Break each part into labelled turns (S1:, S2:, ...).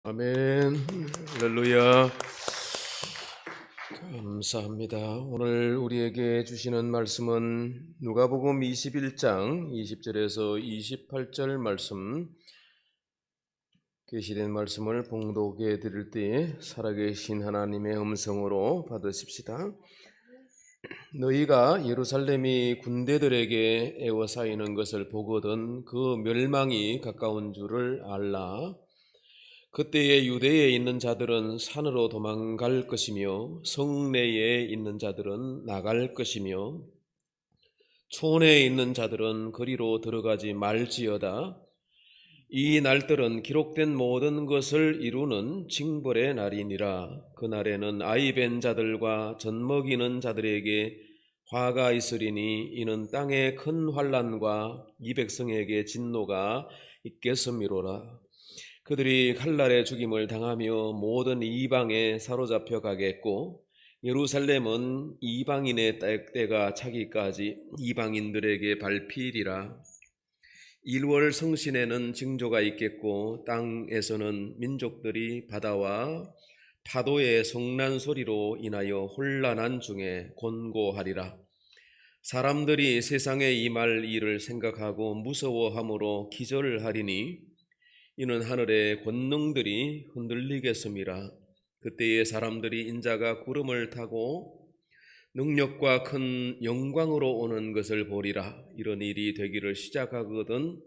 S1: 아멘. 할렐루야. 감사합니다. 오늘 우리에게 주시는 말씀은 누가복음 21장 20절에서 28절 말씀, 계시된 말씀을 봉독해 드릴 때 살아계신 하나님의 음성으로 받으십시다. 너희가 예루살렘이 군대들에게 에워싸이는 것을 보거든 그 멸망이 가까운 줄을 알라. 그때에 유대에 있는 자들은 산으로 도망갈 것이며 성내에 있는 자들은 나갈 것이며 촌에 있는 자들은 거리로 들어가지 말지어다. 이 날들은 기록된 모든 것을 이루는 징벌의 날이니라. 그날에는 아이 벤 자들과 젖먹이는 자들에게 화가 있으리니 이는 땅에 큰 환난과 이 백성에게 진노가 있겠음이로라. 그들이 칼날의 죽임을 당하며 모든 이방에 사로잡혀 가겠고 예루살렘은 이방인의 때가 차기까지 이방인들에게 밟히리라. 1월 성신에는 징조가 있겠고 땅에서는 민족들이 바다와 파도의 성난 소리로 인하여 혼란한 중에 곤고하리라. 사람들이 세상에 임할 일을 생각하고 무서워함으로 기절하리니 이는 하늘의 권능들이 흔들리겠음이라. 그때에 사람들이 인자가 구름을 타고 능력과 큰 영광으로 오는 것을 보리라. 이런 일이 되기를 시작하거든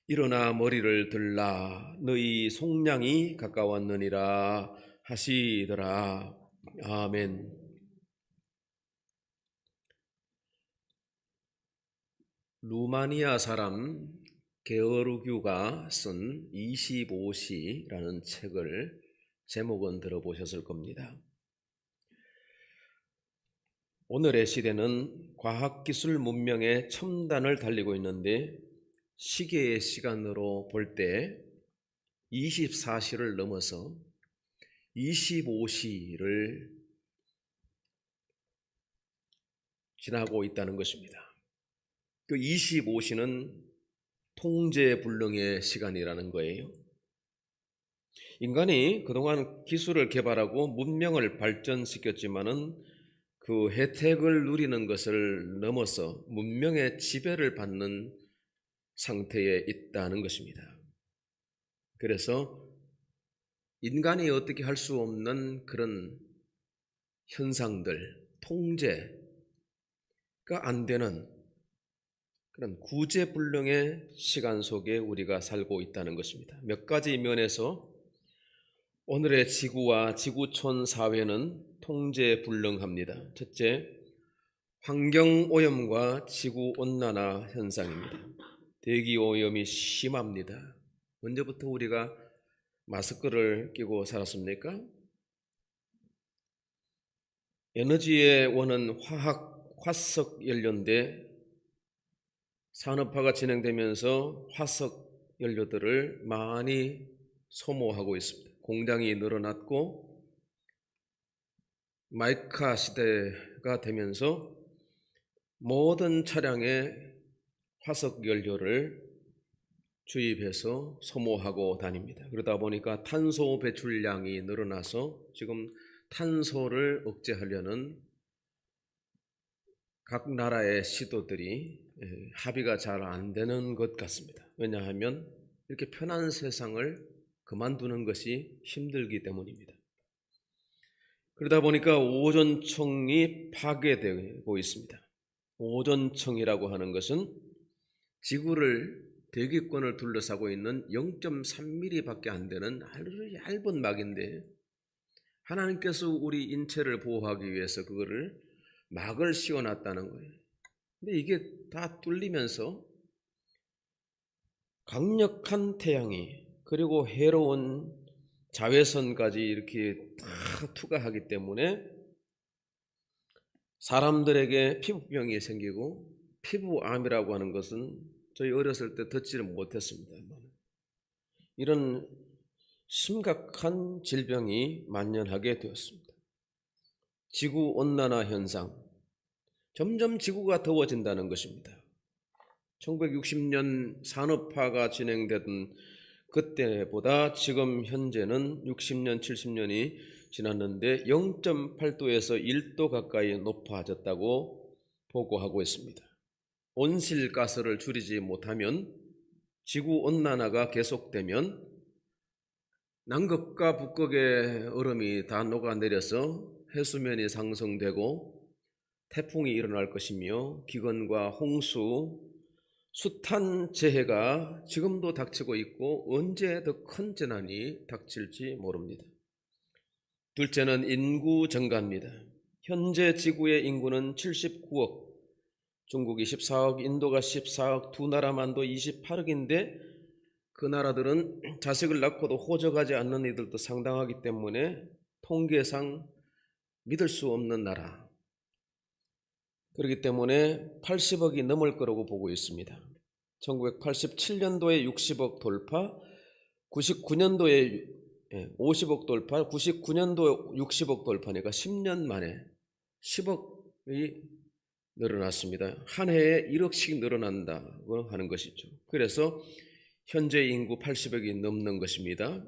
S1: 일어나 머리를 들라. 너희 속량이 가까웠느니라 하시더라. 아멘. 루마니아 사람 게어르규가 쓴 25시라는 책을 제목은 들어보셨을 겁니다. 오늘의 시대는 과학기술 문명의 첨단을 달리고 있는데 시계의 시간으로 볼 때 24시를 넘어서 25시를 지나고 있다는 것입니다. 그 25시는 통제불능의 시간이라는 거예요. 인간이 그동안 기술을 개발하고 문명을 발전시켰지만은 그 혜택을 누리는 것을 넘어서 문명의 지배를 받는 상태에 있다는 것입니다. 그래서 인간이 어떻게 할 수 없는 그런 현상들, 통제가 안 되는 그런 구제불능의 시간 속에 우리가 살고 있다는 것입니다. 몇 가지 면에서 오늘의 지구와 지구촌 사회는 통제불능합니다. 첫째, 환경오염과 지구온난화 현상입니다. 대기오염이 심합니다. 언제부터 우리가 마스크를 끼고 살았습니까? 에너지의 원은 화석 연료인데 산업화가 진행되면서 화석 연료들을 많이 소모하고 있습니다. 공장이 늘어났고 마이카 시대가 되면서 모든 차량에 화석 연료를 주입해서 소모하고 다닙니다. 그러다 보니까 탄소 배출량이 늘어나서 지금 탄소를 억제하려는 각 나라의 시도들이 합의가 잘 안 되는 것 같습니다. 왜냐하면 이렇게 편한 세상을 그만두는 것이 힘들기 때문입니다. 그러다 보니까 오존층이 파괴되고 있습니다. 오존층이라고 하는 것은 지구를 대기권을 둘러싸고 있는 0.3mm밖에 안 되는 아주 얇은 막인데 하나님께서 우리 인체를 보호하기 위해서 그거를 막을 씌워놨다는 거예요. 근데 이게 다 뚫리면서 강력한 태양이 그리고 해로운 자외선까지 이렇게 다 투과하기 때문에 사람들에게 피부병이 생기고 피부암이라고 하는 것은 저희 어렸을 때 듣지를 못했습니다. 이런 심각한 질병이 만연하게 되었습니다. 지구온난화 현상, 점점 지구가 더워진다는 것입니다. 1960년 산업화가 진행되던 그때보다 지금 현재는 60년, 70년이 지났는데 0.8도에서 1도 가까이 높아졌다고 보고하고 있습니다. 온실가스를 줄이지 못하면, 지구온난화가 계속되면 남극과 북극의 얼음이 다 녹아내려서 해수면이 상승되고 태풍이 일어날 것이며 기근과 홍수, 숱한 재해가 지금도 닥치고 있고 언제 더 큰 재난이 닥칠지 모릅니다. 둘째는 인구 증가입니다. 현재 지구의 인구는 79억, 중국이 14억, 인도가 14억, 두 나라만도 28억인데 그 나라들은 자식을 낳고도 호적하지 않는 이들도 상당하기 때문에 통계상 믿을 수 없는 나라. 그렇기 때문에 80억이 넘을 거라고 보고 있습니다. 1987년도에 60억 돌파, 99년도에 50억 돌파, 99년도에 60억 돌파니까 10년 만에 10억이 늘어났습니다. 한 해에 1억씩 늘어난다고 하는 것이죠. 그래서 현재 인구 80억이 넘는 것입니다.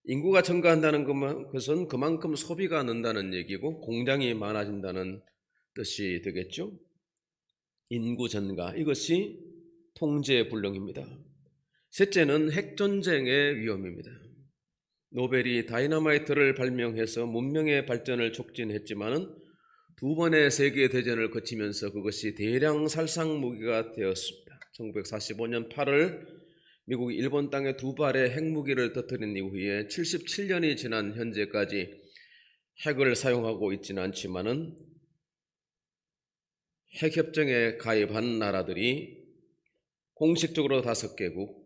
S1: 인구가 증가한다는 것은 그만큼 소비가 는다는 얘기고 공장이 많아진다는 뜻이 되겠죠. 인구 증가, 이것이 통제불능입니다. 셋째는 핵전쟁의 위험입니다. 노벨이 다이너마이트를 발명해서 문명의 발전을 촉진했지만은 두 번의 세계대전을 거치면서 그것이 대량 살상 무기가 되었습니다. 1945년 8월 미국이 일본 땅에 두 발의 핵무기를 터뜨린 이후에 77년이 지난 현재까지 핵을 사용하고 있지는 않지만은 핵협정에 가입한 나라들이 공식적으로 5개국,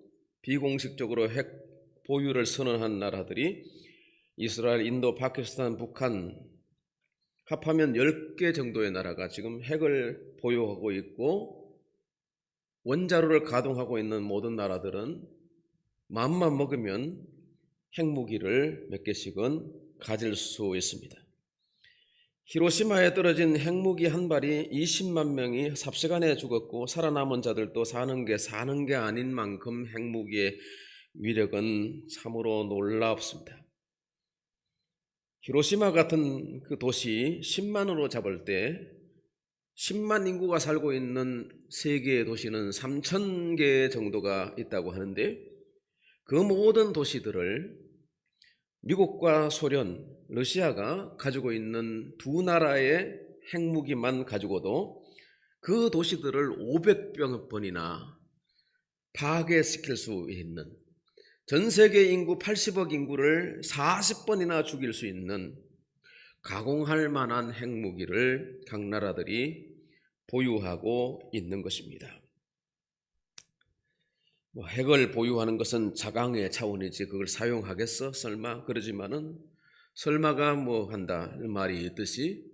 S1: 비공식적으로 핵 보유를 선언한 나라들이 이스라엘, 인도, 파키스탄, 북한 합하면 10개 정도의 나라가 지금 핵을 보유하고 있고, 원자로를 가동하고 있는 모든 나라들은 마음만 먹으면 핵무기를 몇 개씩은 가질 수 있습니다. 히로시마에 떨어진 핵무기 한 발이 20만 명이 삽시간에 죽었고 살아남은 자들도 사는 게 아닌 만큼 핵무기의 위력은 참으로 놀랍습니다. 히로시마 같은 그 도시 10만으로 잡을 때 10만 인구가 살고 있는 세계의 도시는 3,000개 정도가 있다고 하는데, 그 모든 도시들을 미국과 소련, 러시아가 가지고 있는 두 나라의 핵무기만 가지고도 그 도시들을 500번이나 파괴시킬 수 있는, 전 세계 인구 80억 인구를 40번이나 죽일 수 있는 가공할 만한 핵무기를 각 나라들이 보유하고 있는 것입니다. 핵을 보유하는 것은 자강의 차원이지 그걸 사용하겠어? 설마? 그러지만은 설마가 뭐 한다 말이 있듯이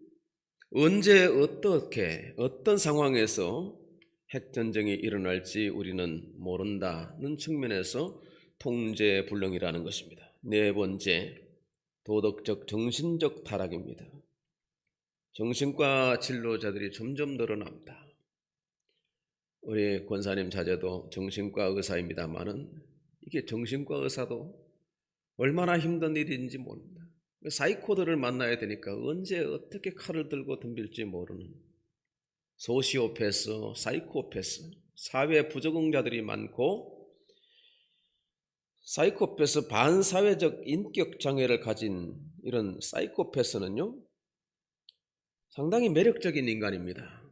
S1: 언제 어떻게 어떤 상황에서 핵전쟁이 일어날지 우리는 모른다는 측면에서 통제불능이라는 것입니다. 네 번째, 도덕적 정신적 타락입니다. 정신과 진료자들이 점점 늘어납니다. 우리 권사님 자제도 정신과 의사입니다만은 이게 정신과 의사도 얼마나 힘든 일인지 모릅니다. 사이코들을 만나야 되니까 언제 어떻게 칼을 들고 덤빌지 모르는 소시오패스, 사이코패스, 사회 부적응자들이 많고, 사이코패스 반사회적 인격 장애를 가진 이런 사이코패스는요 상당히 매력적인 인간입니다.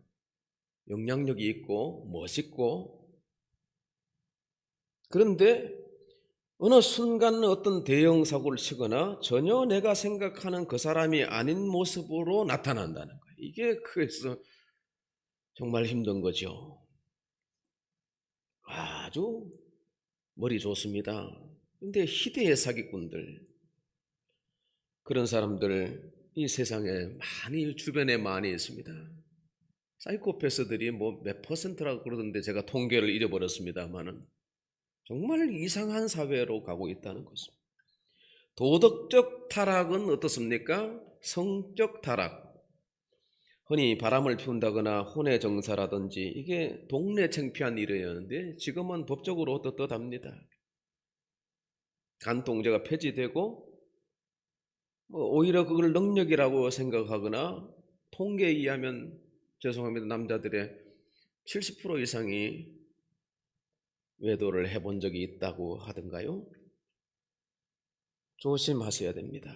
S1: 영향력이 있고 멋있고, 그런데 어느 순간 어떤 대형 사고를 치거나 전혀 내가 생각하는 그 사람이 아닌 모습으로 나타난다는 거예요. 이게 그래서 정말 힘든 거죠. 아주 머리 좋습니다. 근데 희대의 사기꾼들, 그런 사람들 이 세상에 많이, 주변에 많이 있습니다. 사이코패스들이 뭐 몇 퍼센트라고 그러던데 제가 통계를 잃어버렸습니다만은 정말 이상한 사회로 가고 있다는 것입니다. 도덕적 타락은 어떻습니까? 성적 타락. 흔히 바람을 피운다거나 혼의 정사라든지 이게 동네 창피한 일이었는데 지금은 법적으로 떳떳합니다. 간통죄가 폐지되고 오히려 그걸 능력이라고 생각하거나 통계에 의하면 죄송합니다. 남자들의 70% 이상이 외도를 해본 적이 있다고 하던가요? 조심하셔야 됩니다.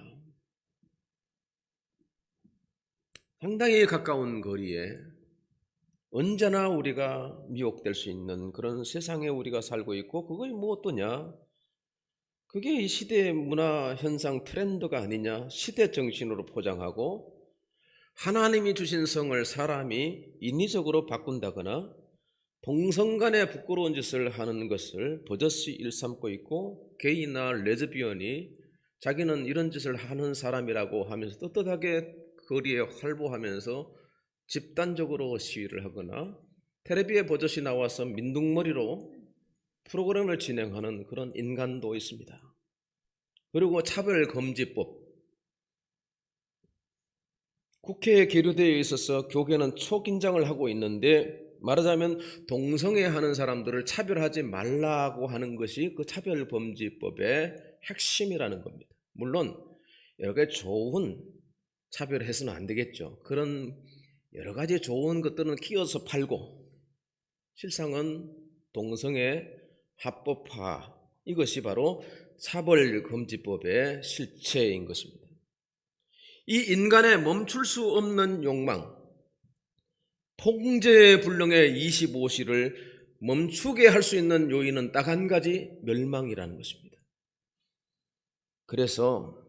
S1: 상당히 가까운 거리에 언제나 우리가 미혹될 수 있는 그런 세상에 우리가 살고 있고, 그것이 뭐 어떠냐? 그게 이 시대의 문화 현상 트렌드가 아니냐? 시대 정신으로 포장하고 하나님이 주신 성을 사람이 인위적으로 바꾼다거나 동성 간에 부끄러운 짓을 하는 것을 버젓이 일삼고 있고, 게이나 레즈비언이 자기는 이런 짓을 하는 사람이라고 하면서 떳떳하게 거리에 활보하면서 집단적으로 시위를 하거나 텔레비에 버젓이 나와서 민둥머리로 프로그램을 진행하는 그런 인간도 있습니다. 그리고 차별금지법, 국회에 계류되어 있어서 교계는 초긴장을 하고 있는데, 말하자면 동성애 하는 사람들을 차별하지 말라고 하는 것이 그 차별금지법의 핵심이라는 겁니다. 물론 여러 가지 좋은, 차별해서는 안 되겠죠. 그런 여러 가지 좋은 것들은 끼워서 팔고, 실상은 동성애 합법화, 이것이 바로 차별금지법의 실체인 것입니다. 이 인간의 멈출 수 없는 욕망, 통제불능의 25시를 멈추게 할 수 있는 요인은 딱 한 가지, 멸망이라는 것입니다. 그래서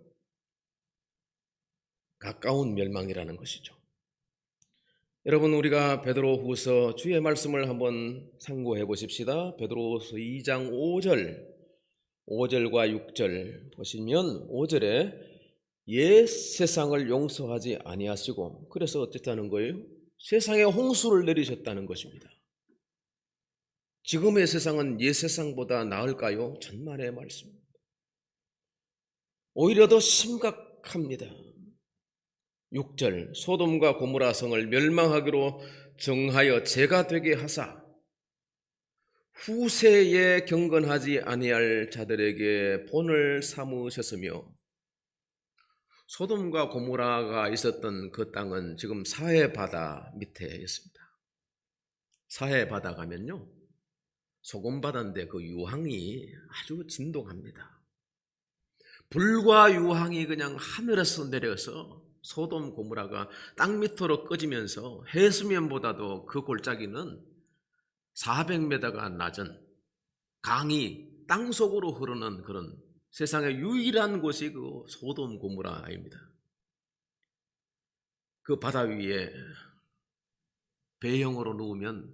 S1: 가까운 멸망이라는 것이죠. 여러분, 우리가 베드로후서 주의 말씀을 한번 상고해 보십시다. 베드로후서 2장 5절과 6절 보시면, 5절에 옛 세상을 용서하지 아니하시고, 그래서 어쨌다는 거예요? 세상에 홍수를 내리셨다는 것입니다. 지금의 세상은 옛 세상보다 나을까요? 천만의 말씀입니다. 오히려 더 심각합니다. 6절, 소돔과 고모라 성을 멸망하기로 정하여 죄가 되게 하사 후세에 경건하지 아니할 자들에게 본을 삼으셨으며, 소돔과 고모라가 있었던 그 땅은 지금 사해 바다 밑에 있습니다. 사해 바다 가면요, 소금 바다인데 그 유황이 아주 진동합니다. 불과 유황이 그냥 하늘에서 내려서 소돔 고모라가 땅 밑으로 꺼지면서 해수면보다도 그 골짜기는 400m가 낮은 강이 땅 속으로 흐르는 그런 세상의 유일한 곳이 그 소돔 고모라입니다. 그 바다 위에 배영으로 누우면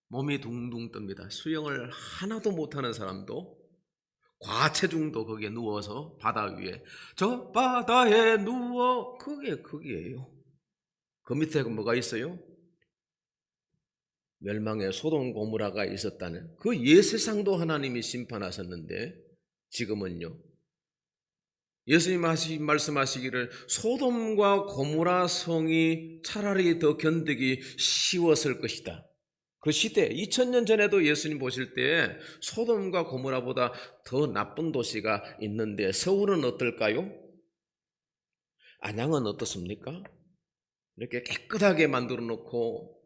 S1: 몸이 둥둥 뜹니다. 수영을 하나도 못하는 사람도, 과체중도 거기에 누워서 바다 위에, 저 바다에 누워, 그게 거기에요. 그 밑에 뭐가 있어요? 멸망의 소돔 고모라가 있었다는 그 옛 세상도 하나님이 심판하셨는데, 지금은요, 예수님 말씀하시기를 소돔과 고모라 성이 차라리 더 견디기 쉬웠을 것이다. 그 시대 2000년 전에도 예수님 보실 때 소돔과 고모라보다 더 나쁜 도시가 있는데, 서울은 어떨까요? 안양은 어떻습니까? 이렇게 깨끗하게 만들어 놓고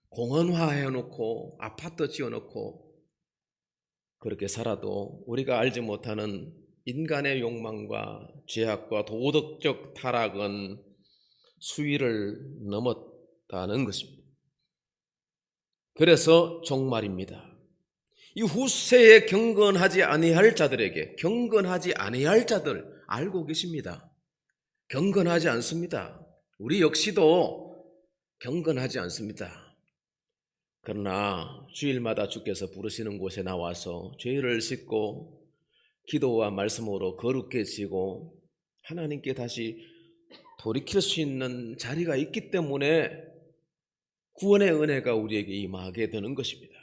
S1: 공원화해 놓고 아파트 지어 놓고 그렇게 살아도 우리가 알지 못하는 인간의 욕망과 죄악과 도덕적 타락은 수위를 넘었다는 것입니다. 그래서 종말입니다. 이 후세에 경건하지 아니할 자들에게, 경건하지 아니할 자들 알고 계십니다. 경건하지 않습니다. 우리 역시도 경건하지 않습니다. 그러나 주일마다 주께서 부르시는 곳에 나와서 죄를 씻고 기도와 말씀으로 거룩게 지고 하나님께 다시 돌이킬 수 있는 자리가 있기 때문에 구원의 은혜가 우리에게 임하게 되는 것입니다.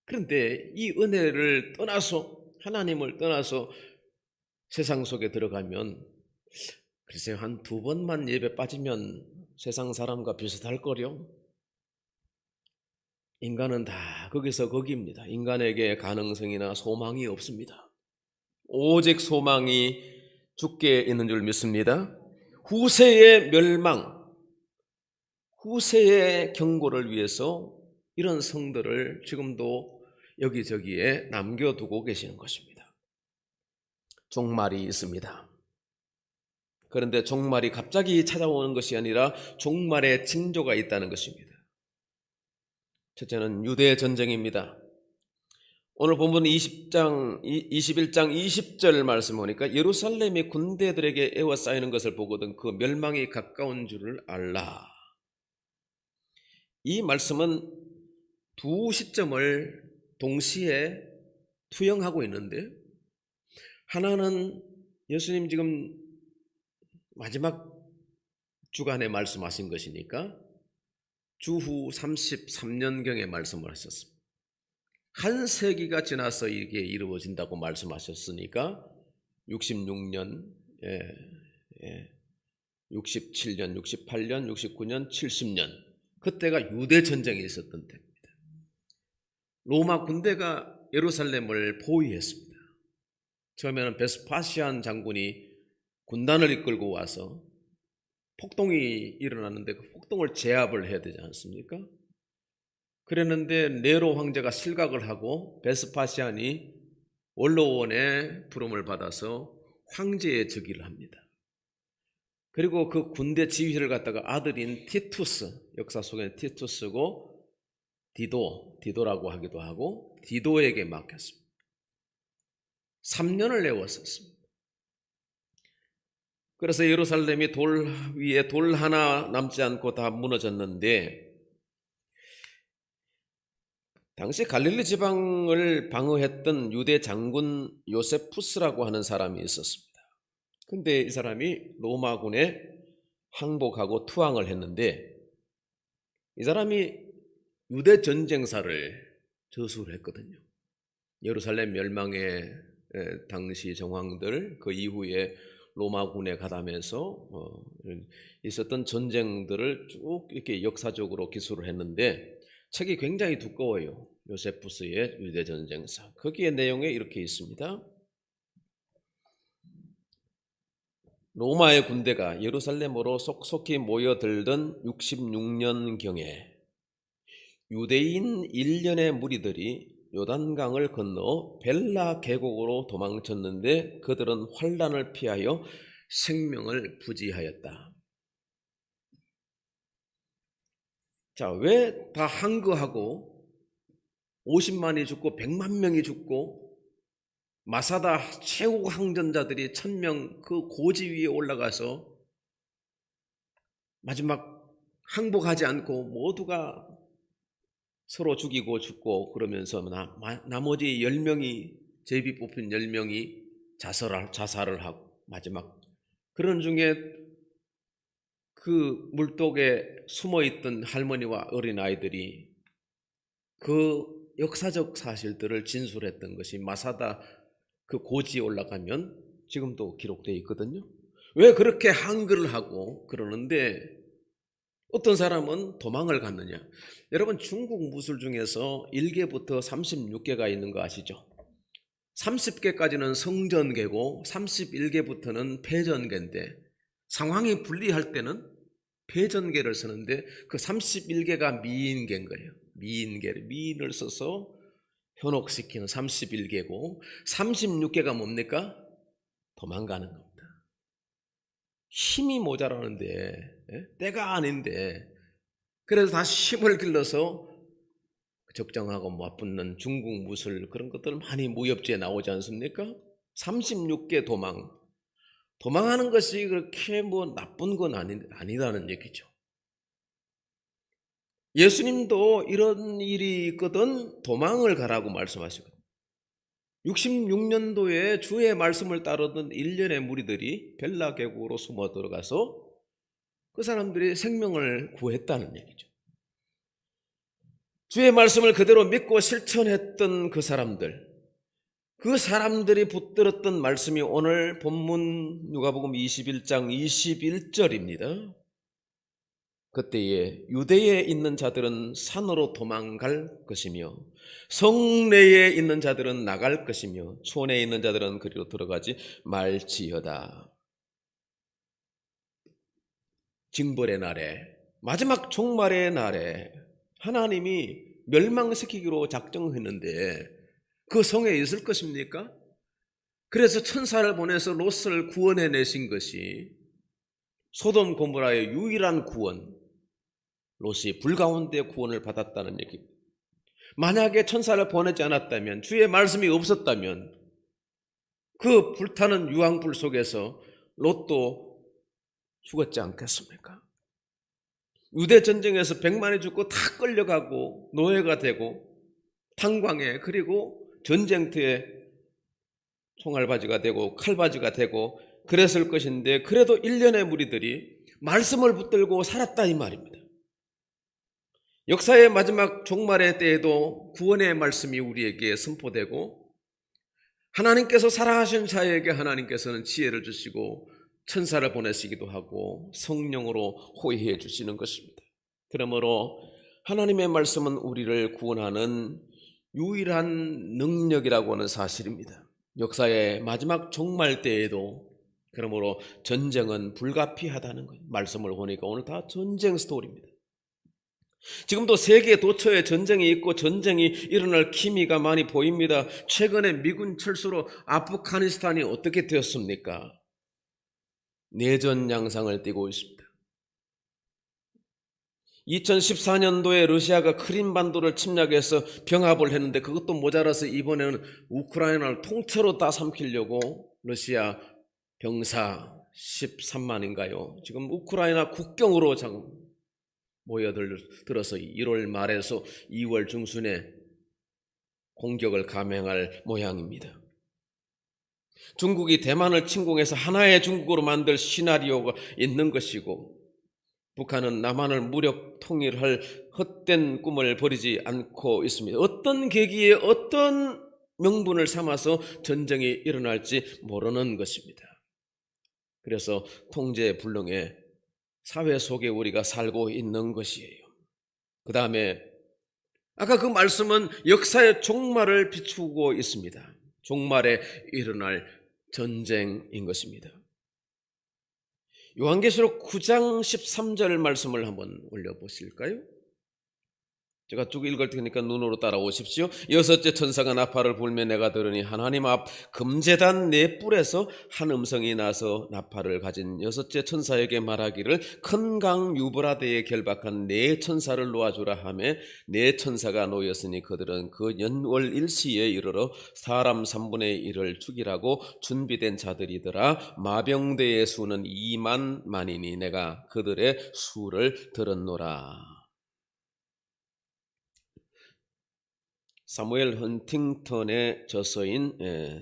S1: 그런데 이 은혜를 떠나서, 하나님을 떠나서 세상 속에 들어가면, 글쎄요, 한 2번만 예배 빠지면 세상 사람과 비슷할 거요. 인간은 다 거기서 거기입니다. 인간에게 가능성이나 소망이 없습니다. 오직 소망이 주께 있는 줄 믿습니다. 후세의 멸망, 후세의 경고를 위해서 이런 성들을 지금도 여기저기에 남겨두고 계시는 것입니다. 종말이 있습니다. 그런데 종말이 갑자기 찾아오는 것이 아니라 종말의 징조가 있다는 것입니다. 첫째는 유대 전쟁입니다. 오늘 본문 21장 20절 말씀 보니까 예루살렘이 군대들에게 에워싸이는 것을 보거든 그 멸망이 가까운 줄을 알라. 이 말씀은 두 시점을 동시에 투영하고 있는데, 하나는 예수님 지금 마지막 주간에 말씀하신 것이니까 주후 33년경에 말씀을 하셨습니다. 한 세기가 지나서 이게 이루어진다고 말씀하셨으니까 66년, 67년, 68년, 69년, 70년, 그때가 유대 전쟁이 있었던 때입니다. 로마 군대가 예루살렘을 포위했습니다. 처음에는 베스파시안 장군이 군단을 이끌고 와서 폭동이 일어났는데 그 폭동을 제압을 해야 되지 않습니까? 그랬는데 네로 황제가 실각을 하고 베스파시안이 원로원의 부름을 받아서 황제의 즉위를 합니다. 그리고 그 군대 지휘를 갖다가 아들인 티투스, 역사 속에는 티투스고 디도라고 하기도 하고 디도에게 맡겼습니다. 3년을 내웠었습니다. 그래서 예루살렘이 돌 위에 돌 하나 남지 않고 다 무너졌는데, 당시 갈릴리 지방을 방어했던 유대 장군 요세푸스라고 하는 사람이 있었습니다. 근데 이 사람이 로마군에 항복하고 투항을 했는데, 이 사람이 유대 전쟁사를 저술을 했거든요. 예루살렘 멸망의 당시 정황들, 그 이후에 로마군에 가담해서 있었던 전쟁들을 쭉 이렇게 역사적으로 기술을 했는데, 책이 굉장히 두꺼워요. 요세푸스의 유대 전쟁사. 거기에 내용에 이렇게 있습니다. 로마의 군대가 예루살렘으로 속속히 모여들던 66년경에 유대인 1년의 무리들이 요단강을 건너 벨라 계곡으로 도망쳤는데 그들은 환난을 피하여 생명을 부지하였다. 자, 왜 다 항거하고 50만이 죽고 100만 명이 죽고 마사다 최고 항전자들이 1000명 그 고지 위에 올라가서 마지막 항복하지 않고 모두가 서로 죽이고 죽고 그러면서 나머지 10명이 제비 뽑힌 10명이 자살을 하고 마지막 그런 중에 그 물독에 숨어있던 할머니와 어린아이들이 그 역사적 사실들을 진술했던 것이 마사다 그 고지에 올라가면 지금도 기록되어 있거든요. 왜 그렇게 한글을 하고 그러는데 어떤 사람은 도망을 갔느냐. 여러분 중국 무술 중에서 1개부터 36개가 있는 거 아시죠? 30개까지는 성전계고 31개부터는 패전계인데 상황이 불리할 때는 패전계를 쓰는데 그 31개가 미인계인 거예요. 미인을 써서 현혹시키는 31개고 36개가 뭡니까? 도망가는 겁니다. 힘이 모자라는데 때가 아닌데 그래서 다시 힘을 길러서 적정하고 맞붙는 중국 무술 그런 것들 많이 무협지에 나오지 않습니까? 36개 도망하는 것이 그렇게 뭐 나쁜 건 아니다는 얘기죠. 예수님도 이런 일이 있거든 도망을 가라고 말씀하시거든요. 66년도에 주의 말씀을 따르던 1년의 무리들이 벨라 계곡으로 숨어 들어가서 그 사람들이 생명을 구했다는 얘기죠. 주의 말씀을 그대로 믿고 실천했던 그 사람들이 붙들었던 말씀이 오늘 본문 누가복음 21장 21절입니다. 그때에 유대에 있는 자들은 산으로 도망갈 것이며 성내에 있는 자들은 나갈 것이며 촌에 있는 자들은 그리로 들어가지 말지어다. 징벌의 날에, 마지막 종말의 날에 하나님이 멸망시키기로 작정했는데 그 성에 있을 것입니까? 그래서 천사를 보내서 롯을 구원해내신 것이 소돔 고모라의 유일한 구원, 롯이 불 가운데 구원을 받았다는 얘기입니다. 만약에 천사를 보내지 않았다면, 주의 말씀이 없었다면 그 불타는 유황불 속에서 롯도 죽었지 않겠습니까? 유대 전쟁에서 100만이 죽고 다 끌려가고 노예가 되고 탄광에, 그리고 전쟁터에 총알바지가 되고 칼바지가 되고 그랬을 것인데, 그래도 일련의 무리들이 말씀을 붙들고 살았다 이 말입니다. 역사의 마지막 종말의 때에도 구원의 말씀이 우리에게 선포되고, 하나님께서 사랑하신 자에게 하나님께서는 지혜를 주시고 천사를 보내시기도 하고 성령으로 호위해 주시는 것입니다. 그러므로 하나님의 말씀은 우리를 구원하는 유일한 능력이라고 하는 사실입니다. 역사의 마지막 종말 때에도 그러므로 전쟁은 불가피하다는 거예요. 말씀을 보니까 오늘 다 전쟁 스토리입니다. 지금도 세계 도처에 전쟁이 있고 전쟁이 일어날 기미가 많이 보입니다. 최근에 미군 철수로 아프가니스탄이 어떻게 되었습니까? 내전 양상을 띠고 있습니다. 2014년도에 러시아가 크림반도를 침략해서 병합을 했는데 그것도 모자라서 이번에는 우크라이나를 통째로 따삼키려고 러시아 병사 13만인가요? 지금 우크라이나 국경으로 모여들어서 1월 말에서 2월 중순에 공격을 감행할 모양입니다. 중국이 대만을 침공해서 하나의 중국으로 만들 시나리오가 있는 것이고, 북한은 남한을 무력 통일할 헛된 꿈을 버리지 않고 있습니다. 어떤 계기에 어떤 명분을 삼아서 전쟁이 일어날지 모르는 것입니다. 그래서 통제불능의 사회 속에 우리가 살고 있는 것이에요. 그 다음에 아까 그 말씀은 역사의 종말을 비추고 있습니다. 종말에 일어날 전쟁인 것입니다. 요한계시록 9장 13절 말씀을 한번 올려보실까요? 제가 쭉 읽을 테니까 눈으로 따라오십시오. 여섯째 천사가 나팔을 불며 내가 들으니 하나님 앞 금제단 네 뿔에서 한 음성이 나서 나팔을 가진 여섯째 천사에게 말하기를 큰 강 유브라데에 결박한 네 천사를 놓아주라 하며 네 천사가 놓였으니 그들은 그 연월 일시에 이르러 사람 3분의 1을 죽이라고 준비된 자들이더라. 마병대의 수는 2만 만이니 내가 그들의 수를 들었노라. 사무엘 헌팅턴의 저서인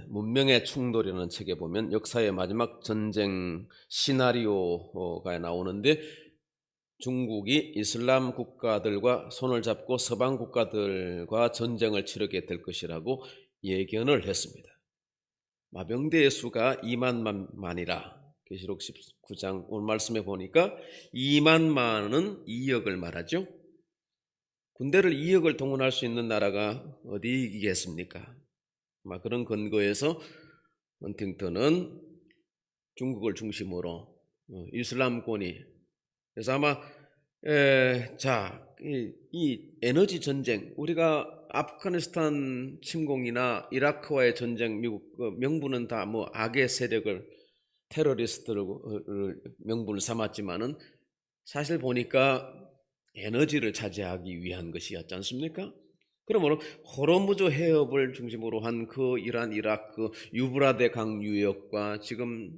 S1: 문명의 충돌이라는 책에 보면 역사의 마지막 전쟁 시나리오가 나오는데, 중국이 이슬람 국가들과 손을 잡고 서방 국가들과 전쟁을 치르게 될 것이라고 예견을 했습니다. 마병대의 수가 2만 만이라. 계시록 19장 오늘 말씀에 보니까 2만 만은 2억을 말하죠. 군대를 2억을 동원할 수 있는 나라가 어디겠습니까? 아마 그런 근거에서 헌팅턴은 중국을 중심으로 이슬람권이, 그래서 아마 이 에너지 전쟁, 우리가 아프가니스탄 침공이나 이라크와의 전쟁, 미국 명분은 다 뭐 악의 세력을, 테러리스트를 명분을 삼았지만은 사실 보니까 에너지를 차지하기 위한 것이었지 않습니까? 그러므로 호르무즈 해협을 중심으로 한 그 이란, 이라크, 유브라데 강 유역과 지금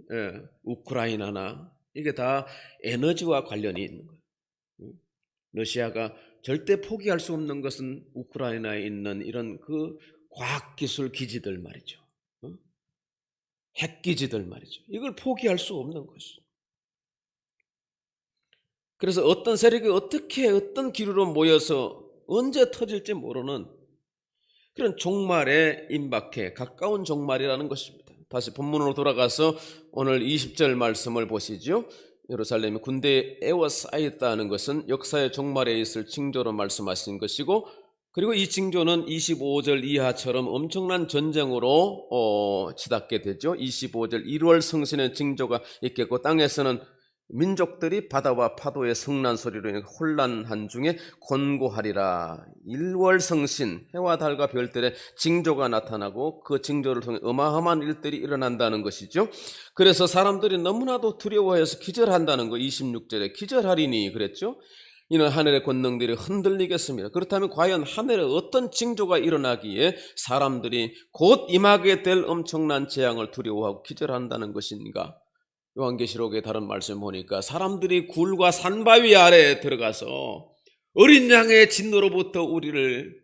S1: 우크라이나나 이게 다 에너지와 관련이 있는 거예요. 러시아가 절대 포기할 수 없는 것은 우크라이나에 있는 이런 그 과학기술 기지들 말이죠. 핵기지들 말이죠. 이걸 포기할 수 없는 것이죠. 그래서 어떤 세력이 어떻게 어떤 기류로 모여서 언제 터질지 모르는 그런 종말에 임박해 가까운 종말이라는 것입니다. 다시 본문으로 돌아가서 오늘 20절 말씀을 보시죠. 예루살렘이 군대에 에워싸였다는 것은 역사의 종말에 있을 징조로 말씀하신 것이고, 그리고 이 징조는 25절 이하처럼 엄청난 전쟁으로 치닫게 되죠. 25절 1월 성신의 징조가 있겠고, 땅에서는 민족들이 바다와 파도의 성난 소리로 인해 혼란한 중에 권고하리라. 1월 성신, 해와 달과 별들의 징조가 나타나고 그 징조를 통해 어마어마한 일들이 일어난다는 것이죠. 그래서 사람들이 너무나도 두려워해서 기절한다는 거. 26절에 기절하리니 그랬죠. 이는 하늘의 권능들이 흔들리겠습니다. 그렇다면 과연 하늘에 어떤 징조가 일어나기에 사람들이 곧 임하게 될 엄청난 재앙을 두려워하고 기절한다는 것인가? 요한계시록의 다른 말씀 보니까 사람들이 굴과 산바위 아래에 들어가서 어린 양의 진노로부터 우리를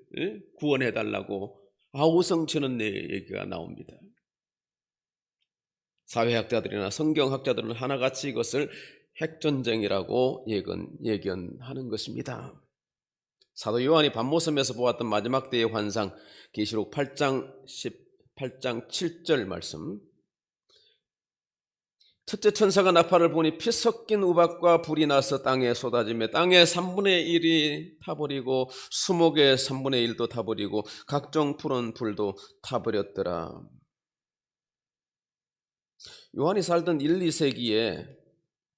S1: 구원해달라고 아우성치는 얘기가 나옵니다. 사회학자들이나 성경학자들은 하나같이 이것을 핵전쟁이라고 예견하는 것입니다. 사도 요한이 밤모섬에서 보았던 마지막 때의 환상, 계시록 8장 7절 말씀. 첫째 천사가 나팔을 보니 피 섞인 우박과 불이 나서 땅에 쏟아지며 땅의 3분의 1이 타버리고 수목의 3분의 1도 타버리고 각종 푸른 불도 타버렸더라. 요한이 살던 1, 2세기에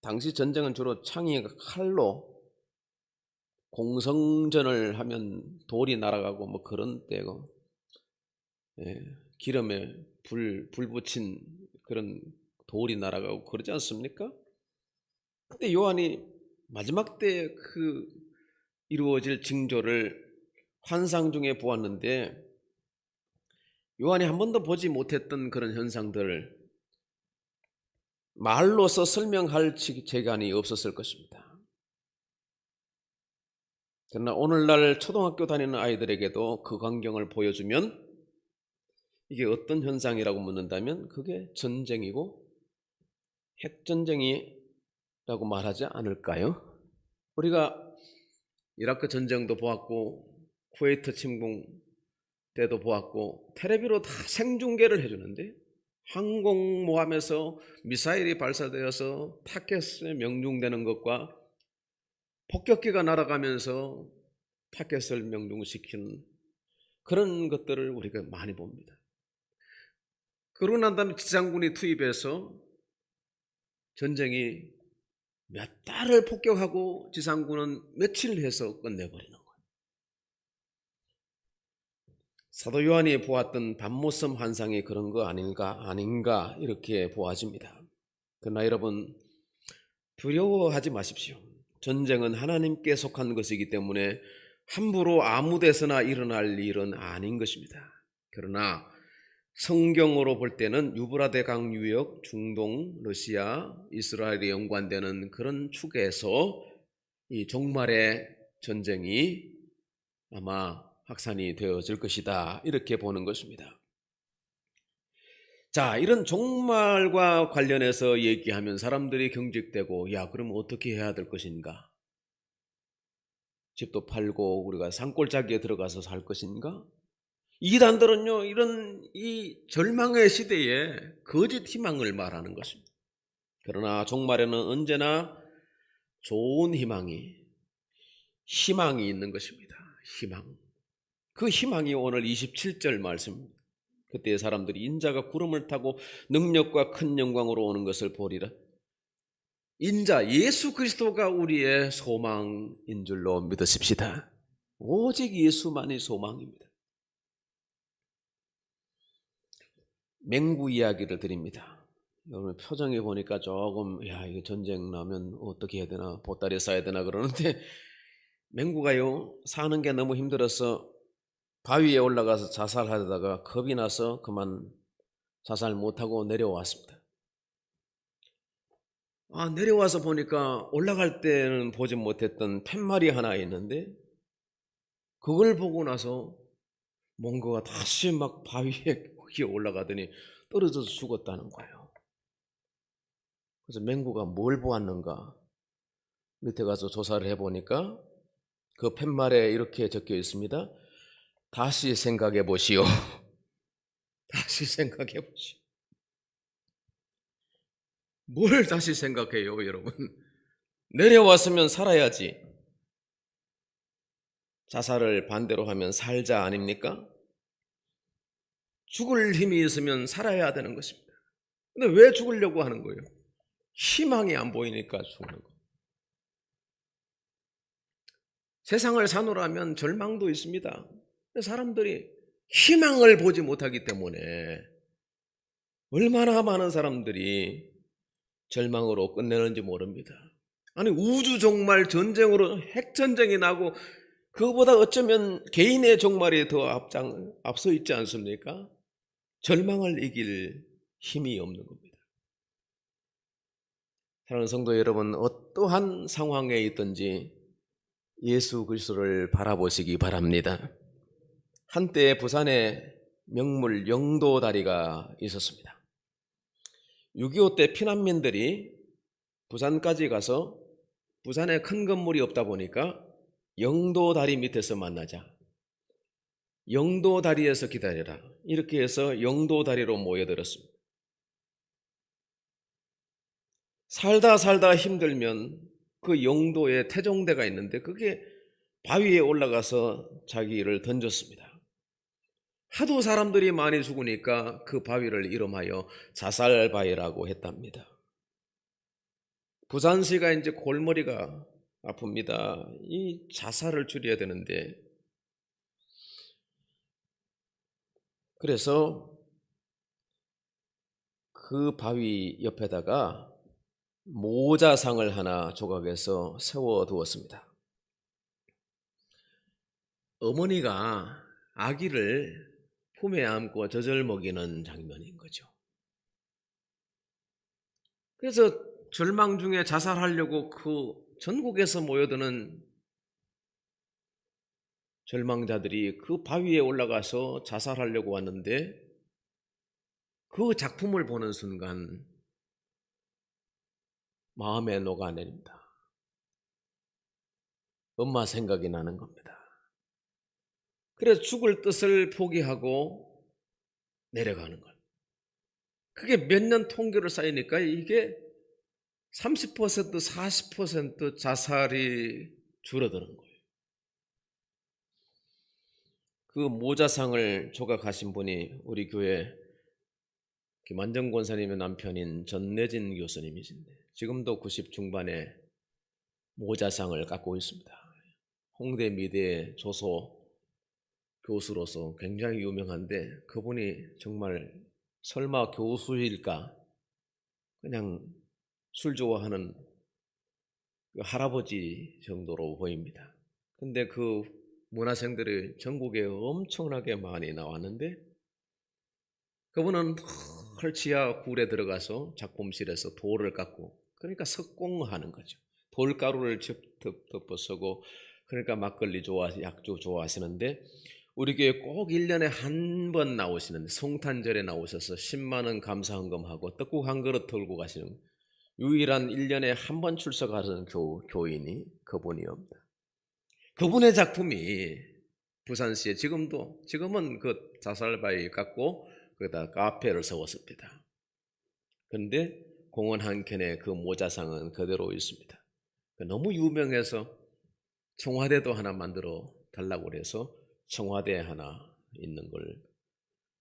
S1: 당시 전쟁은 주로 창이가 칼로 공성전을 하면 돌이 날아가고 뭐 그런 때고, 기름에 불 붙인 그런 돌이 날아가고 그러지 않습니까? 근데 요한이 마지막 때 그 이루어질 징조를 환상 중에 보았는데, 요한이 한 번도 보지 못했던 그런 현상들을 말로서 설명할 재간이 없었을 것입니다. 그러나 오늘날 초등학교 다니는 아이들에게도 그 광경을 보여주면 이게 어떤 현상이라고 묻는다면 그게 전쟁이고 핵전쟁이라고 말하지 않을까요? 우리가 이라크 전쟁도 보았고 쿠웨이트 침공 때도 보았고 텔레비로 다 생중계를 해주는데, 항공모함에서 미사일이 발사되어서 타켓에 명중되는 것과 폭격기가 날아가면서 타켓을 명중시키는 그런 것들을 우리가 많이 봅니다. 그러고 난 다음에 지상군이 투입해서 전쟁이 몇 달을 폭격하고 지상군은 며칠 해서 끝내버리는 거예요. 사도 요한이 보았던 밤모섬 환상이 그런 거 아닌가 이렇게 보아집니다. 그러나 여러분, 두려워하지 마십시오. 전쟁은 하나님께 속한 것이기 때문에 함부로 아무 데서나 일어날 일은 아닌 것입니다. 그러나 성경으로 볼 때는 유브라데 강 유역, 중동, 러시아, 이스라엘에 연관되는 그런 축에서 이 종말의 전쟁이 아마 확산이 되어질 것이다, 이렇게 보는 것입니다. 자, 이런 종말과 관련해서 얘기하면 사람들이 경직되고, 야, 그럼 어떻게 해야 될 것인가? 집도 팔고 우리가 산골짜기에 들어가서 살 것인가? 이단들은요, 이런 이 절망의 시대에 거짓 희망을 말하는 것입니다. 그러나 종말에는 언제나 좋은 희망이 있는 것입니다. 희망. 그 희망이 오늘 27절 말씀입니다. 그때 사람들이 인자가 구름을 타고 능력과 큰 영광으로 오는 것을 보리라. 인자 예수 그리스도가 우리의 소망인 줄로 믿으십시다. 오직 예수만이 소망입니다. 맹구 이야기를 드립니다. 여러분 표정에 보니까 조금 이게 전쟁 나면 어떻게 해야 되나, 보따리 싸야 되나 그러는데, 맹구가요 사는 게 너무 힘들어서 바위에 올라가서 자살하다가 겁이 나서 그만 자살 못하고 내려왔습니다. 내려와서 보니까 올라갈 때는 보지 못했던 팻말이 하나 있는데, 그걸 보고 나서 몽고가 다시 막 바위에 올라가더니 떨어져서 죽었다는 거예요. 그래서 맹구가 뭘 보았는가, 밑에 가서 조사를 해보니까 그 팻말에 이렇게 적혀 있습니다. 다시 생각해 보시오. 다시 생각해 보시오. 뭘 다시 생각해요, 여러분? 내려왔으면 살아야지. 자살을 반대로 하면 살자 아닙니까? 죽을 힘이 있으면 살아야 되는 것입니다. 근데 왜 죽으려고 하는 거예요? 희망이 안 보이니까 죽는 거예요. 세상을 사노라면 절망도 있습니다. 사람들이 희망을 보지 못하기 때문에 얼마나 많은 사람들이 절망으로 끝내는지 모릅니다. 아니, 우주 종말 전쟁으로 핵전쟁이 나고 그거보다 어쩌면 개인의 종말이 더 앞서 있지 않습니까? 절망을 이길 힘이 없는 겁니다. 사랑하는 성도 여러분, 어떠한 상황에 있든지 예수 그리스도를 바라보시기 바랍니다. 한때 부산에 명물 영도다리가 있었습니다. 6.25 때 피난민들이 부산까지 가서 부산에 큰 건물이 없다 보니까 영도다리 밑에서 만나자. 영도다리에서 기다려라. 이렇게 해서 영도다리로 모여들었습니다. 살다 힘들면 그 영도에 태종대가 있는데 그게 바위에 올라가서 자기를 던졌습니다. 하도 사람들이 많이 죽으니까 그 바위를 이름하여 자살바위라고 했답니다. 부산시가 이제 골머리가 아픕니다. 이 자살을 줄여야 되는데, 그래서 그 바위 옆에다가 모자상을 하나 조각해서 세워두었습니다. 어머니가 아기를 품에 안고 젖을 먹이는 장면인 거죠. 그래서 절망 중에 자살하려고 그 전국에서 모여드는 절망자들이 그 바위에 올라가서 자살하려고 왔는데 그 작품을 보는 순간 마음에 녹아내립니다. 엄마 생각이 나는 겁니다. 그래서 죽을 뜻을 포기하고 내려가는 것. 그게 몇 년 통계로 쌓이니까 이게 30%, 40% 자살이 줄어드는 거예요. 그 모자상을 조각하신 분이 우리 교회 김한정 권사님의 남편인 전내진 교수님이신데 지금도 90 중반에 모자상을 갖고 있습니다. 홍대 미대 조소 교수로서 굉장히 유명한데 그분이 정말 설마 교수일까? 그냥 술 좋아하는 그 할아버지 정도로 보입니다. 근데 그 문화생들이 전국에 엄청나게 많이 나왔는데 그분은 헐치야 굴에 들어가서 작품실에서 돌을 깎고 그러니까 석공하는 거죠. 돌가루를 덮어 쓰고 그러니까 막걸리 약주 좋아하시는데 우리 교회 꼭 1년에 한 번 나오시는데 성탄절에 나오셔서 10만 원 감사헌금하고 떡국 한 그릇 들고 가시는 유일한 1년에 한 번 출석하는 교인이 그분이옵니다. 그분의 작품이 부산시에 지금은 그 자살바위 깎고 거기다 카페를 세웠습니다. 그런데 공원 한켠에 그 모자상은 그대로 있습니다. 너무 유명해서 청와대도 하나 만들어 달라고 그래서 청와대에 하나 있는 걸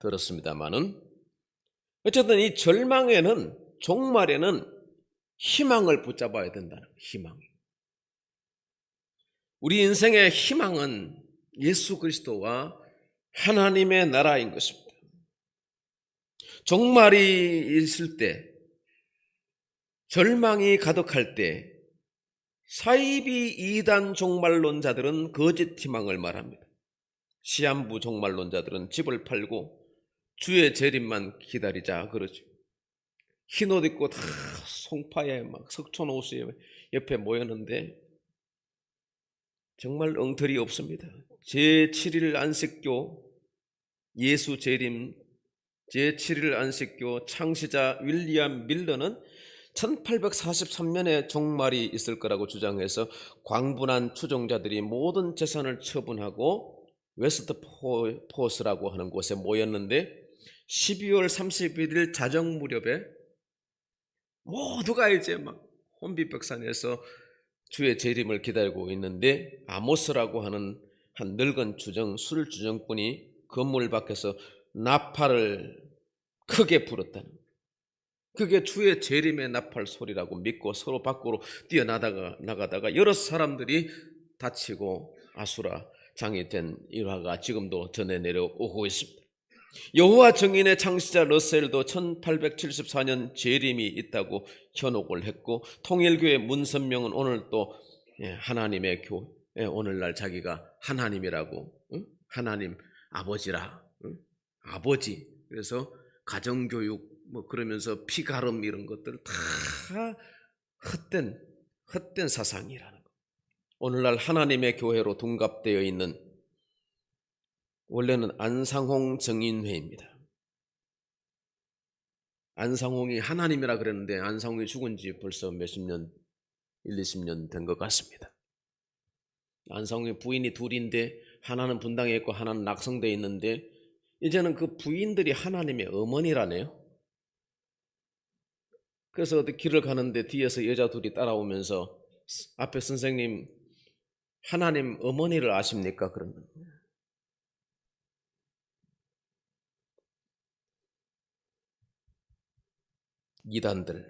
S1: 들었습니다만은 어쨌든 이 절망에는 종말에는 희망을 붙잡아야 된다는 희망. 우리 인생의 희망은 예수 그리스도와 하나님의 나라인 것입니다. 종말이 있을 때, 절망이 가득할 때 사이비 이단 종말론자들은 거짓 희망을 말합니다. 시한부 종말론자들은 집을 팔고 주의 재림만 기다리자 그러죠. 흰옷 입고 다 송파에 막 석촌 호수에 옆에 모였는데 정말 엉터리 없습니다. 제7일 안식교, 예수 재림, 제7일 안식교 창시자 윌리엄 밀러는 1843년에 종말이 있을 거라고 주장해서 광분한 추종자들이 모든 재산을 처분하고 웨스트포스라고 하는 곳에 모였는데 12월 31일 자정 무렵에 모두가 이제 막 혼비백산에서 주의 재림을 기다리고 있는데 아모스라고 하는 한 늙은 술 주정꾼이 건물 밖에서 나팔을 크게 불었다는 거예요. 그게 주의 재림의 나팔 소리라고 믿고 서로 밖으로 나가다가 여러 사람들이 다치고 아수라장이 된 일화가 지금도 전해 내려오고 있습니다. 여호와 증인의 창시자 러셀도 1874년 재림이 있다고 현혹을 했고, 통일교회 문선명은 오늘 또 하나님의 교회, 오늘날 자기가 하나님이라고, 하나님 아버지라, 아버지. 그래서 가정교육 뭐 그러면서 피가름 이런 것들 다 헛된 사상이라는 거. 오늘날 하나님의 교회로 둔갑되어 있는, 원래는 안상홍 정인회입니다. 안상홍이 하나님이라 그랬는데 안상홍이 죽은 지 벌써 몇십 년, 1, 20년 된 것 같습니다. 안상홍의 부인이 둘인데 하나는 분당에 있고 하나는 낙성대에 있는데 이제는 그 부인들이 하나님의 어머니라네요. 그래서 어디 길을 가는데 뒤에서 여자 둘이 따라오면서 앞에 선생님 하나님 어머니를 아십니까? 그러는 거예요. 이단들,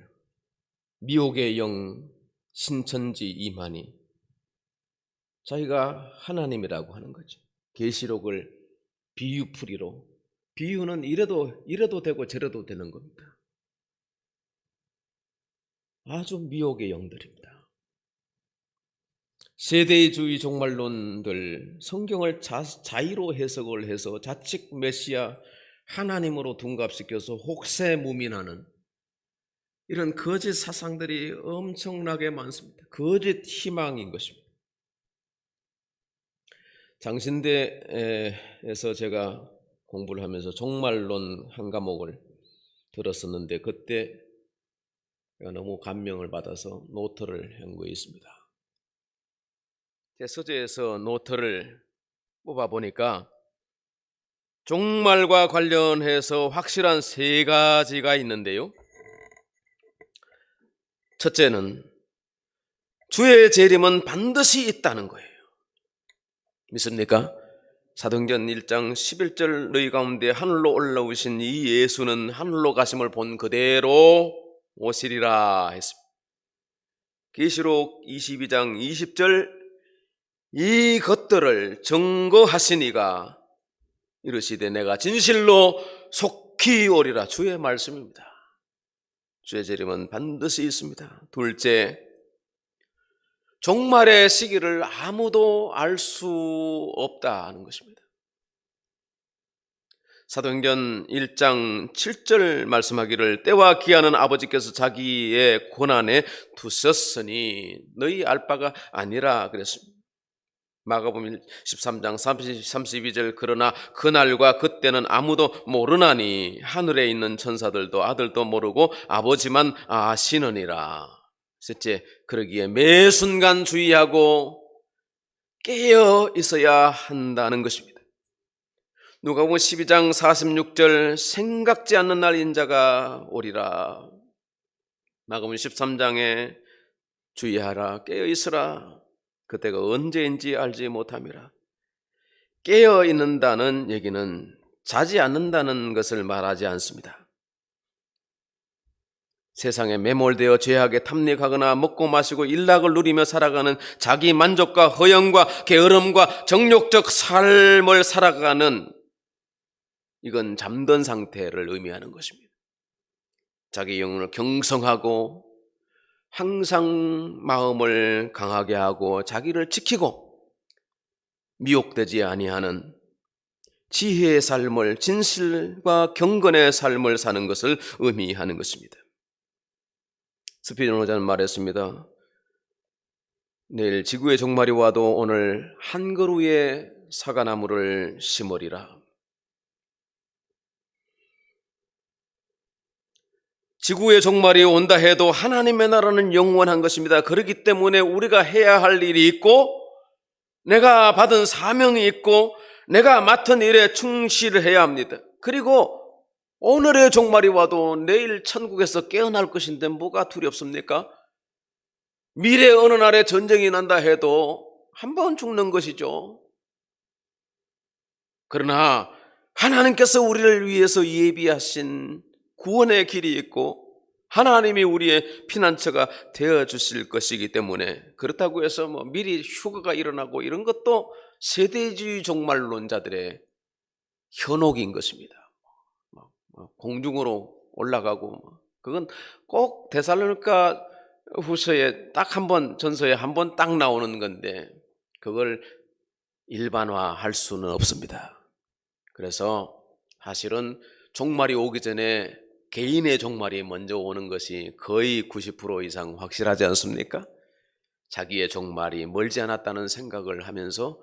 S1: 미혹의 영 신천지 이만희, 자기가 하나님이라고 하는 거죠. 계시록을 비유풀이로, 비유는 이래도 되고 저래도 되는 겁니다. 아주 미혹의 영들입니다. 세대주의 종말론들, 성경을 자의로 해석을 해서 자칭 메시아 하나님으로 둔갑시켜서 혹세무민하는 이런 거짓 사상들이 엄청나게 많습니다. 거짓 희망인 것입니다. 장신대에서 제가 공부를 하면서 종말론 한 과목을 들었었는데 그때 제가 너무 감명을 받아서 노트를 한 거 있습니다. 제 서재에서 노트를 뽑아보니까 종말과 관련해서 확실한 3가지가 있는데요. 첫째는 주의 재림은 반드시 있다는 거예요. 믿습니까? 사도행전 1장 11절 너희 가운데 하늘로 올라오신 이 예수는 하늘로 가심을 본 그대로 오시리라 했습니다. 계시록 22장 20절 이것들을 증거하시니가 이르시되 내가 진실로 속히 오리라. 주의 말씀입니다. 주의 재림은 반드시 있습니다. 둘째, 종말의 시기를 아무도 알 수 없다는 것입니다. 사도행전 1장 7절 말씀하기를 때와 기한은 아버지께서 자기의 권한에 두셨으니 너희 알 바가 아니라 그랬습니다. 마가복음 13장 32절 그러나 그날과 그때는 아무도 모르나니 하늘에 있는 천사들도 아들도 모르고 아버지만 아시느니라. 셋째, 그러기에 매 순간 주의하고 깨어 있어야 한다는 것입니다. 누가복음 12장 46절 생각지 않는 날 인자가 오리라. 마가복음 13장에 주의하라 깨어 있으라. 그때가 언제인지 알지 못함이라. 깨어 있는다는 얘기는 자지 않는다는 것을 말하지 않습니다. 세상에 매몰되어 죄악에 탐닉하거나 먹고 마시고 일락을 누리며 살아가는 자기 만족과 허영과 게으름과 정욕적 삶을 살아가는, 이건 잠든 상태를 의미하는 것입니다. 자기 영혼을 경성하고 항상 마음을 강하게 하고 자기를 지키고 미혹되지 아니하는 지혜의 삶을, 진실과 경건의 삶을 사는 것을 의미하는 것입니다. 스피노자는 말했습니다. 내일 지구의 종말이 와도 오늘 한 그루의 사과나무를 심으리라. 지구의 종말이 온다 해도 하나님의 나라는 영원한 것입니다. 그렇기 때문에 우리가 해야 할 일이 있고 내가 받은 사명이 있고 내가 맡은 일에 충실을 해야 합니다. 그리고 오늘의 종말이 와도 내일 천국에서 깨어날 것인데 뭐가 두렵습니까? 미래 어느 날에 전쟁이 난다 해도 한 번 죽는 것이죠. 그러나 하나님께서 우리를 위해서 예비하신 구원의 길이 있고 하나님이 우리의 피난처가 되어 주실 것이기 때문에, 그렇다고 해서 미리 휴가가 일어나고 이런 것도 세대주의 종말론자들의 현혹인 것입니다. 공중으로 올라가고, 그건 꼭 데살로니가 후서에 딱 한 번, 전서에 한 번 딱 나오는 건데 그걸 일반화할 수는 없습니다. 그래서 사실은 종말이 오기 전에 개인의 종말이 먼저 오는 것이 거의 90% 이상 확실하지 않습니까? 자기의 종말이 멀지 않았다는 생각을 하면서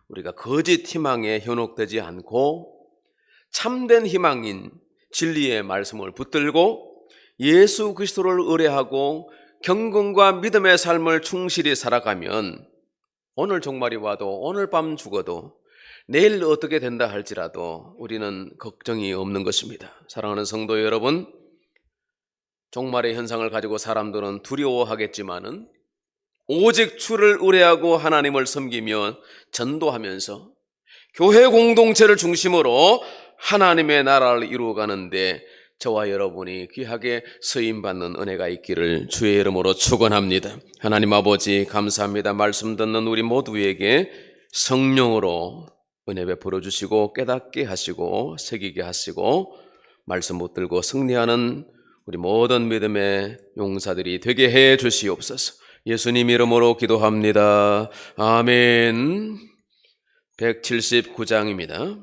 S1: 우리가 거짓 희망에 현혹되지 않고 참된 희망인 진리의 말씀을 붙들고 예수 그리스도를 의뢰하고 경건과 믿음의 삶을 충실히 살아가면 오늘 종말이 와도 오늘 밤 죽어도 내일 어떻게 된다 할지라도 우리는 걱정이 없는 것입니다. 사랑하는 성도 여러분, 종말의 현상을 가지고 사람들은 두려워하겠지만은 오직 주를 의뢰하고 하나님을 섬기며 전도하면서 교회 공동체를 중심으로 하나님의 나라를 이루어가는데 저와 여러분이 귀하게 쓰임받는 은혜가 있기를 주의 이름으로 축원합니다. 하나님 아버지 감사합니다. 말씀 듣는 우리 모두에게 성령으로 은혜 베풀어 주시고 깨닫게 하시고 새기게 하시고 말씀 붙들고 승리하는 우리 모든 믿음의 용사들이 되게 해 주시옵소서. 예수님 이름으로 기도합니다. 아멘. 179장입니다.